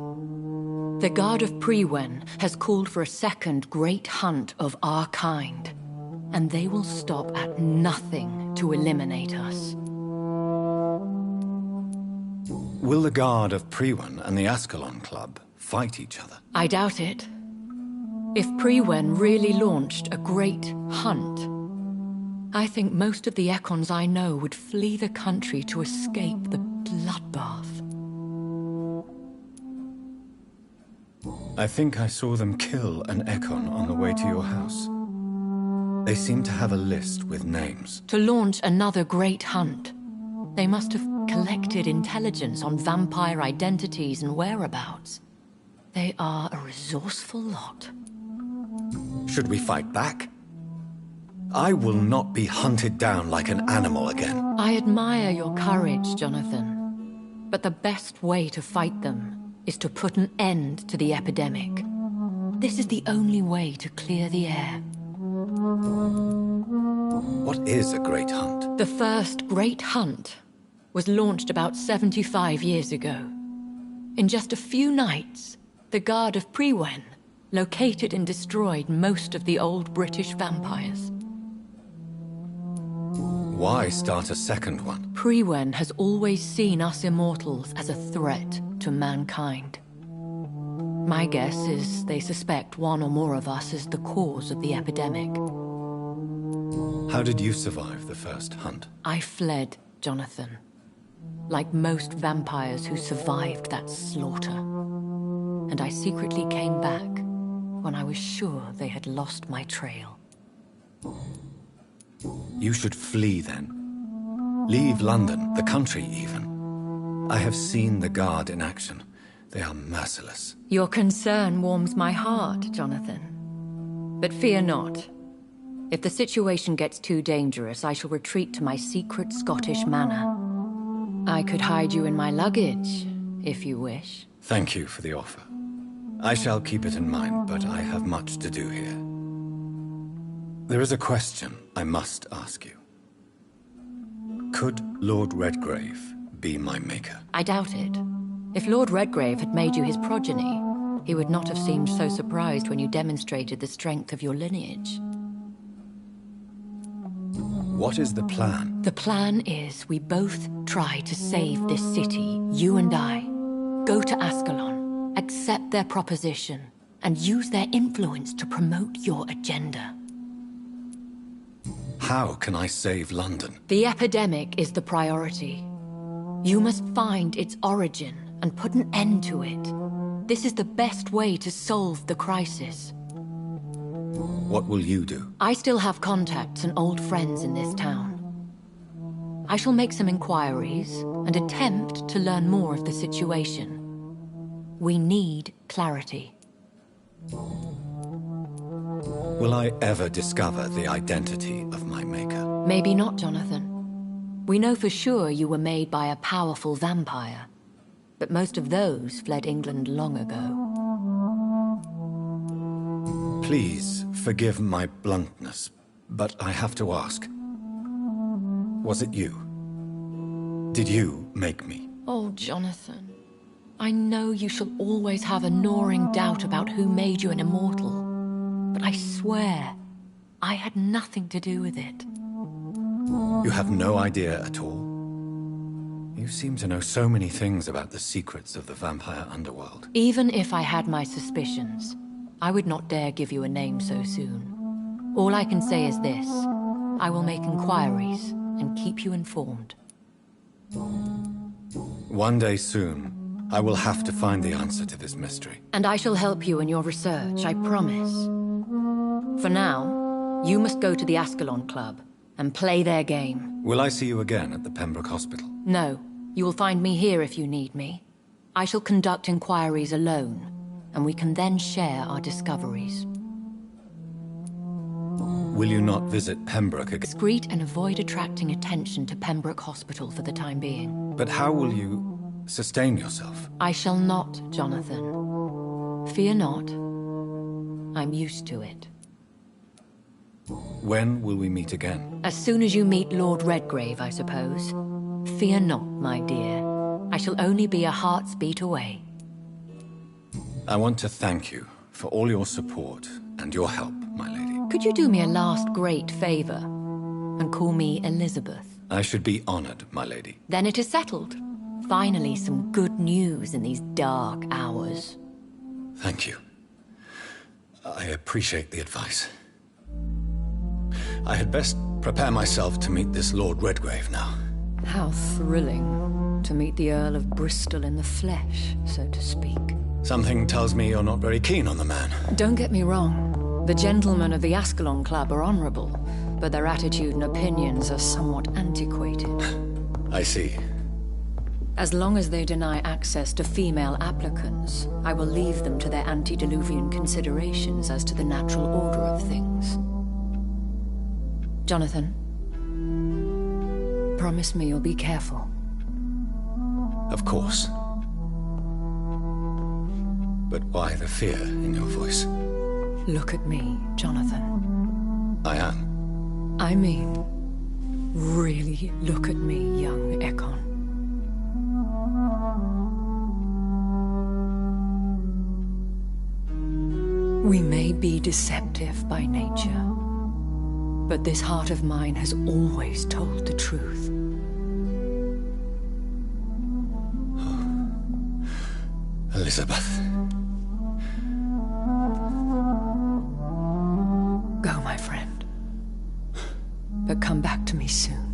Speaker 15: The Guard of Prewen has called for a second great hunt of our kind, and they will stop at nothing to eliminate us.
Speaker 6: Will the Guard of Prewen and the Ascalon Club fight each other?
Speaker 15: I doubt it. If Prewen really launched a great hunt, I think most of the Econs I know would flee the country to escape the bloodbath.
Speaker 6: I think I saw them kill an Econ on the way to your house. They seem to have a list with names.
Speaker 15: To launch another great hunt, they must have collected intelligence on vampire identities and whereabouts. They are a resourceful lot.
Speaker 6: Should we fight back? I will not be hunted down like an animal again.
Speaker 15: I admire your courage, Jonathan. But the best way to fight them is to put an end to the epidemic. This is the only way to clear the air.
Speaker 6: What is a great hunt?
Speaker 15: The first great hunt was launched about 75 years ago. In just a few nights, the Guard of Prewen located and destroyed most of the old British vampires.
Speaker 6: Why start a second one?
Speaker 15: Prewen has always seen us immortals as a threat to mankind. My guess is they suspect one or more of us as the cause of the epidemic.
Speaker 6: How did you survive the first hunt?
Speaker 15: I fled, Jonathan. Like most vampires who survived that slaughter. and I secretly came back when I was sure they had lost my trail.
Speaker 6: You should flee then. Leave London, the country even. I have seen the Guard in action. They are merciless.
Speaker 15: Your concern warms my heart, Jonathan. But fear not. If the situation gets too dangerous, I shall retreat to my secret Scottish manor. I could hide you in my luggage, if you wish.
Speaker 6: Thank you for the offer. I shall keep it in mind, but I have much to do here. There is a question I must ask you. Could Lord Redgrave be my maker?
Speaker 15: I doubt it. If Lord Redgrave had made you his progeny, he would not have seemed so surprised when you demonstrated the strength of your lineage.
Speaker 6: What is the plan?
Speaker 15: The plan is we both try to save this city, you and I. Go to Ascalon, accept their proposition, and use their influence to promote your agenda.
Speaker 6: How can I save London?
Speaker 15: The epidemic is the priority. You must find its origin and put an end to it. This is the best way to solve the crisis.
Speaker 6: What will you do?
Speaker 15: I still have contacts and old friends in this town. I shall make some inquiries and attempt to learn more of the situation. We need clarity.
Speaker 6: Will I ever discover the identity of my maker?
Speaker 15: Maybe not, Jonathan. We know for sure you were made by a powerful vampire, but most of those fled England long ago.
Speaker 6: Please forgive my bluntness, but I have to ask. Was it you? Did you make me?
Speaker 15: Oh, Jonathan. I know you shall always have a gnawing doubt about who made you an immortal, but I swear, I had nothing to do with it.
Speaker 6: You have no idea at all? You seem to know so many things about the secrets of the vampire underworld.
Speaker 15: Even if I had my suspicions, I would not dare give you a name so soon. All I can say is this: I will make inquiries and keep you informed.
Speaker 6: One day soon, I will have to find the answer to this mystery.
Speaker 15: And I shall help you in your research, I promise. For now, you must go to the Ascalon Club and play their game.
Speaker 6: Will I see you again at the Pembroke Hospital?
Speaker 15: No, you will find me here if you need me. I shall conduct inquiries alone, and we can then share our discoveries.
Speaker 6: Will you not visit Pembroke again?
Speaker 15: Discreet and avoid attracting attention to Pembroke Hospital for the time being.
Speaker 6: But how will you sustain yourself?
Speaker 15: I shall not, Jonathan. Fear not. I'm used to it.
Speaker 6: When will we meet again?
Speaker 15: As soon as you meet Lord Redgrave, I suppose. Fear not, my dear. I shall only be a heart's beat away.
Speaker 6: I want to thank you for all your support and your help, my lady.
Speaker 15: Could you do me a last great favor and call me Elizabeth?
Speaker 6: I should be honored, my lady.
Speaker 15: Then it is settled. Finally, some good news in these dark hours.
Speaker 6: Thank you. I appreciate the advice. I had best prepare myself to meet this Lord Redgrave now.
Speaker 15: How thrilling to meet the Earl of Bristol in the flesh, so to speak.
Speaker 6: Something tells me you're not very keen on the man.
Speaker 15: Don't get me wrong. The gentlemen of the Ascalon Club are honorable, but their attitude and opinions are somewhat antiquated.
Speaker 6: I see.
Speaker 15: As long as they deny access to female applicants, I will leave them to their antediluvian considerations as to the natural order of things. Jonathan, promise me you'll be careful.
Speaker 6: Of course. But why the fear in your voice?
Speaker 15: Look at me, Jonathan.
Speaker 6: I am.
Speaker 15: I mean, really look at me, young Ekon. We may be deceptive by nature, but this heart of mine has always told the truth.
Speaker 6: Elizabeth.
Speaker 15: Go, my friend. But come back to me soon.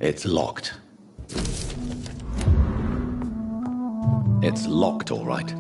Speaker 6: It's locked. It's locked, all right.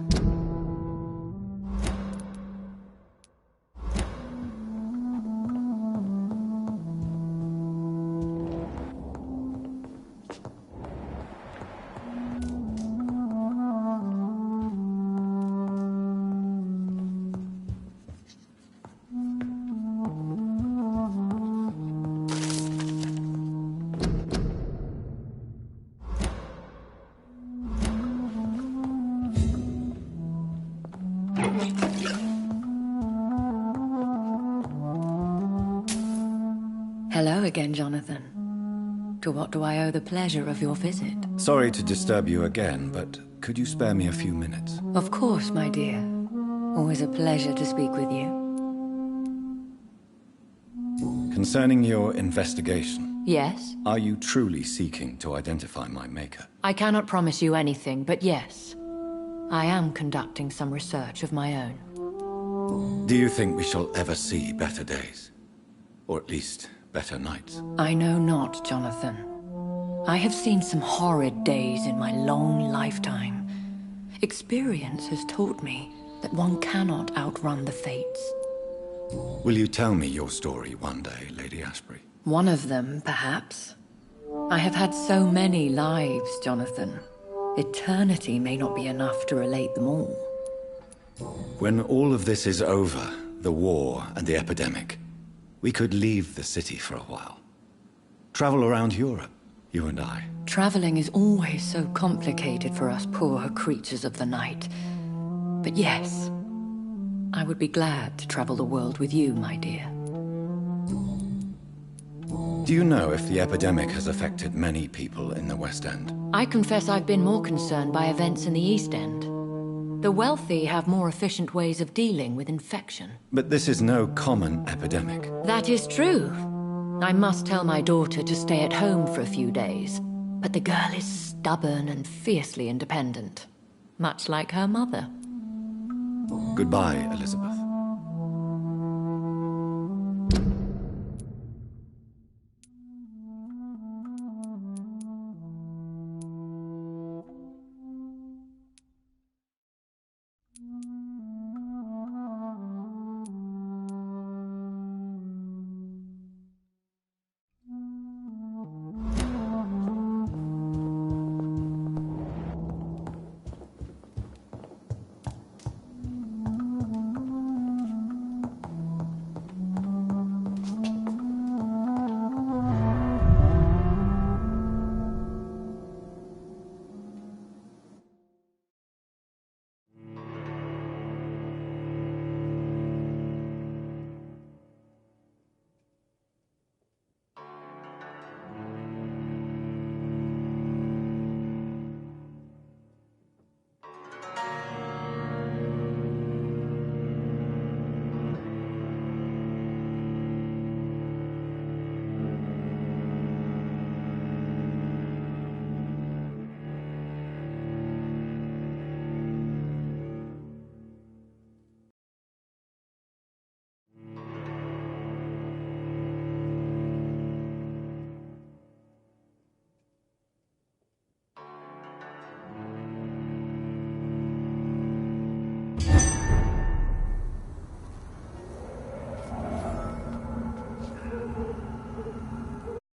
Speaker 15: Hello again, Jonathan. To what do I owe the pleasure of your visit?
Speaker 6: Sorry to disturb you again, but could you spare me a few minutes?
Speaker 15: Of course, my dear. Always a pleasure to speak with you.
Speaker 6: Concerning your investigation.
Speaker 15: Yes?
Speaker 6: Are you truly seeking to identify my maker?
Speaker 15: I cannot promise you anything, but yes. I am conducting some research of my own.
Speaker 6: Do you think we shall ever see better days? Or at least, better nights?
Speaker 15: I know not, Jonathan. I have seen some horrid days in my long lifetime. Experience has taught me that one cannot outrun the fates.
Speaker 6: Will you tell me your story one day, Lady Ashbury?
Speaker 15: One of them, perhaps. I have had so many lives, Jonathan. Eternity may not be enough to relate them all.
Speaker 6: When all of this is over, the war and the epidemic, we could leave the city for a while. Travel around Europe, you and I.
Speaker 15: Traveling is always so complicated for us poor creatures of the night. But yes, I would be glad to travel the world with you, my dear.
Speaker 6: Do you know if the epidemic has affected many people in the West End?
Speaker 15: I confess I've been more concerned by events in the East End. The wealthy have more efficient ways of dealing with infection.
Speaker 6: But this is no common epidemic.
Speaker 15: That is true. I must tell my daughter to stay at home for a few days. But the girl is stubborn and fiercely independent. Much like her mother.
Speaker 6: Goodbye, Elizabeth.